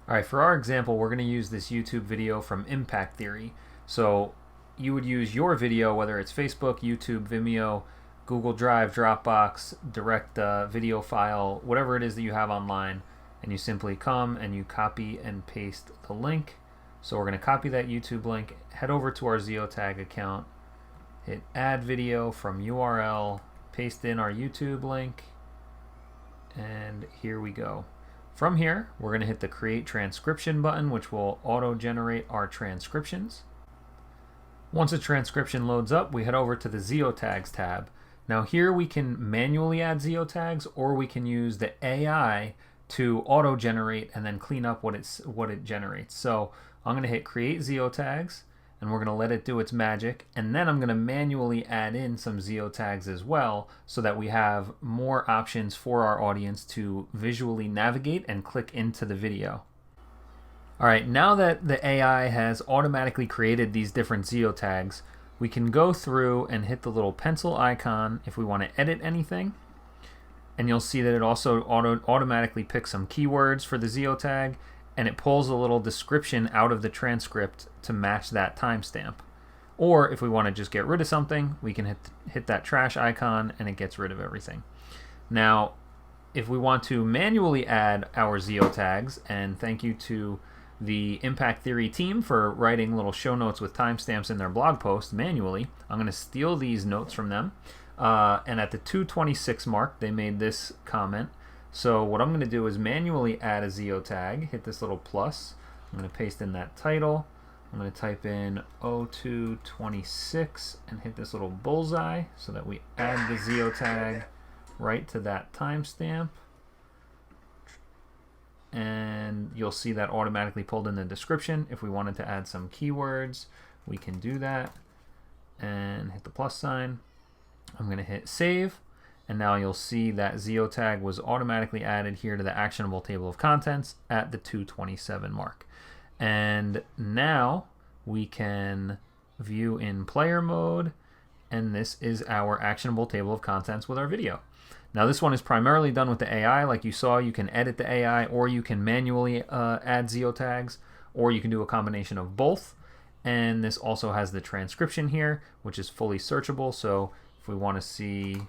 All right, for our example, we're going to use this YouTube video from Impact Theory. So you would use your video, whether it's Facebook, YouTube, Vimeo, Google Drive, Dropbox, direct video file, whatever it is that you have online, and you simply come and you copy and paste the link. So we're going to copy that YouTube link, head over to our Zeo Tag account, hit add video from URL, paste in our YouTube link, and here we go. From here, we're going to hit the Create Transcription button, which will auto-generate our transcriptions. Once a transcription loads up, we head over to the Zeo Tags tab. Now here we can manually add Zeo Tags, or we can use the AI to auto-generate and then clean up what it generates. So I'm going to hit Create Zeo Tags, and we're going to let it do its magic, and then I'm going to manually add in some Zeo Tags as well so that we have more options for our audience to visually navigate and click into the video. Alright, now that the AI has automatically created these different Zeo Tags, we can go through and hit the little pencil icon if we want to edit anything, and you'll see that it also automatically picks some keywords for the Zeo Tag, and it pulls a little description out of the transcript to match that timestamp. Or if we want to just get rid of something, we can hit that trash icon and it gets rid of everything. Now, if we want to manually add our Zeo Tags, and thank you to the Impact Theory team for writing little show notes with timestamps in their blog post manually, I'm going to steal these notes from them. And at the 2:26 mark, they made this comment. So what I'm going to do is manually add a Zeo Tag, hit this little plus, I'm going to paste in that title, I'm going to type in 0226 and hit this little bullseye so that we add the Zeo Tag right to that timestamp. And you'll see that automatically pulled in the description. If we wanted to add some keywords, we can do that and hit the plus sign. I'm going to hit save. And now you'll see that Zeo Tag was automatically added here to the actionable table of contents at the 2:27 mark. And now we can view in player mode, and this is our actionable table of contents with our video. Now this one is primarily done with the AI. Like you saw, you can edit the AI, or you can manually add Zeo Tags, or you can do a combination of both. And this also has the transcription here, which is fully searchable. So if we want to see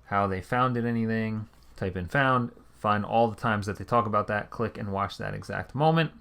how they founded anything, type in found, find all the times that they talk about that, click and watch that exact moment,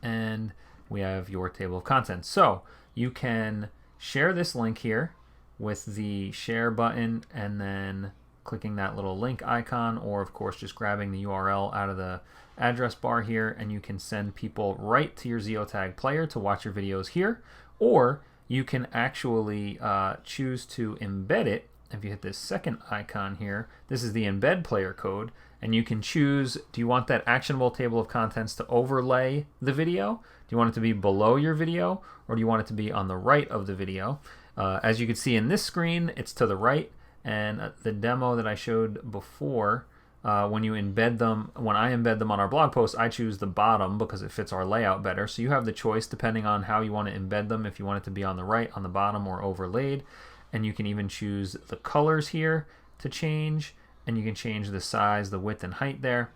and we have your table of contents. So you can share this link here with the share button and then clicking that little link icon, or of course just grabbing the URL out of the address bar here, and you can send people right to your Zeo Tag player to watch your videos here, or you can actually choose to embed it. If you hit this second icon here, this is the embed player code, and you can choose, do you want that actionable table of contents to overlay the video? Do you want it to be below your video, or do you want it to be on the right of the video? As you can see in this screen, it's to the right, and the demo that I showed before, when I embed them on our blog post, I choose the bottom because it fits our layout better. So you have the choice depending on how you want to embed them, if you want it to be on the right, on the bottom, or overlaid. And you can even choose the colors here to change, and you can change the size, the width, and height there.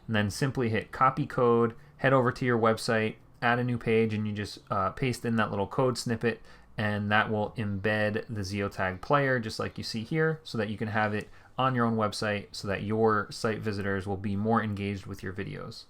And then simply hit copy code, head over to your website, add a new page, and you just paste in that little code snippet, and that will embed the Zeo Tag player just like you see here, so that you can have it on your own website so that your site visitors will be more engaged with your videos.